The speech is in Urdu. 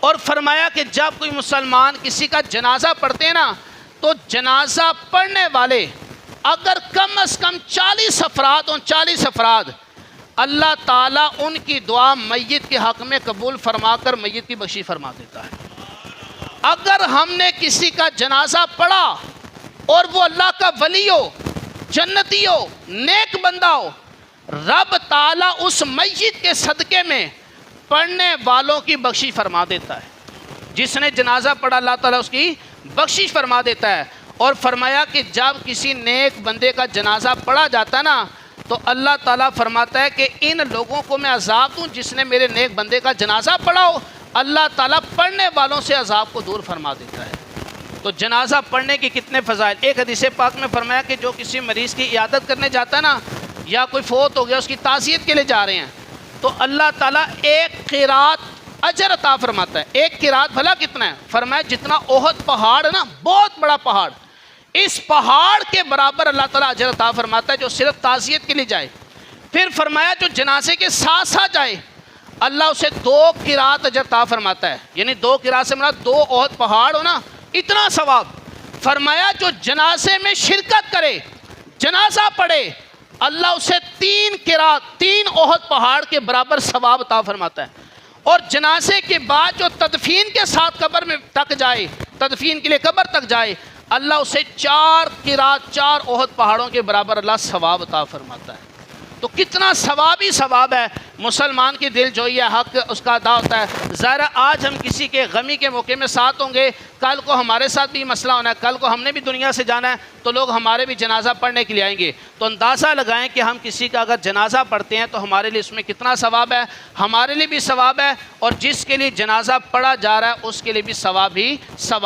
اور فرمایا کہ جب کوئی مسلمان کسی کا جنازہ پڑھتے ہیں نا تو جنازہ پڑھنے والے اگر کم از کم 40 افراد ہوں، 40 افراد، اللہ تعالیٰ ان کی دعا میت کے حق میں قبول فرما کر میت کی بخشش فرما دیتا ہے۔ اگر ہم نے کسی کا جنازہ پڑھا اور وہ اللہ کا ولی ہو، جنتی ہو، نیک بندہ ہو، رب تعالیٰ اس میت کے صدقے میں پڑھنے والوں کی بخشش فرما دیتا ہے۔ جس نے جنازہ پڑھا اللہ تعالیٰ اس کی بخشش فرما دیتا ہے۔ اور فرمایا کہ جب کسی نیک بندے کا جنازہ پڑھا جاتا ہے نا تو اللہ تعالیٰ فرماتا ہے کہ ان لوگوں کو میں عذاب دوں جس نے میرے نیک بندے کا جنازہ پڑھا ہو، اللہ تعالیٰ پڑھنے والوں سے عذاب کو دور فرما دیتا ہے۔ تو جنازہ پڑھنے کی کتنے فضائل۔ ایک حدیث پاک میں فرمایا کہ جو کسی مریض کی عیادت کرنے جاتا ہے نا، یا کوئی فوت ہو گیا اس کی تعزیت کے لیے جا رہے ہیں، تو اللہ تعالیٰ ایک قرات اجر عطا فرماتا ہے۔ ایک قرات بھلا کتنا ہے؟ فرمایا جتنا احد پہاڑ ہے نا، بہت بڑا پہاڑ، اس پہاڑ کے برابر اللہ تعالیٰ اجر عطا فرماتا ہے جو صرف تعزیت کے لیے جائے۔ پھر فرمایا جو جنازے کے ساتھ ساتھ جائے اللہ اسے 2 قرات اجر عطا فرماتا ہے، یعنی 2 قرات سے مراد 2 احد پہاڑ ہو نا، اتنا ثواب۔ فرمایا جو جنازے میں شرکت کرے، جنازہ پڑھے، اللہ اسے 3 قرات، 3 احد پہاڑ کے برابر ثواب عطا فرماتا ہے۔ اور جنازے کے بعد جو تدفین کے ساتھ قبر میں تک جائے، تدفین کے لیے قبر تک جائے، اللہ اسے 4 قرات، 4 احد پہاڑوں کے برابر اللہ ثواب عطا فرماتا ہے۔ تو کتنا ثواب ہی ثواب ہے۔ مسلمان کی دل جوئی ہے، حق اس کا ادا ہوتا ہے۔ ظاہر آج ہم کسی کے غمی کے موقع میں ساتھ ہوں گے، کل کو ہمارے ساتھ بھی مسئلہ ہونا ہے، کل کو ہم نے بھی دنیا سے جانا ہے تو لوگ ہمارے بھی جنازہ پڑھنے کے لیے آئیں گے۔ تو اندازہ لگائیں کہ ہم کسی کا اگر جنازہ پڑھتے ہیں تو ہمارے لیے اس میں کتنا ثواب ہے، ہمارے لیے بھی ثواب ہے، اور جس کے لیے جنازہ پڑھا جا رہا ہے اس کے لیے بھی ثواب ہی ثواب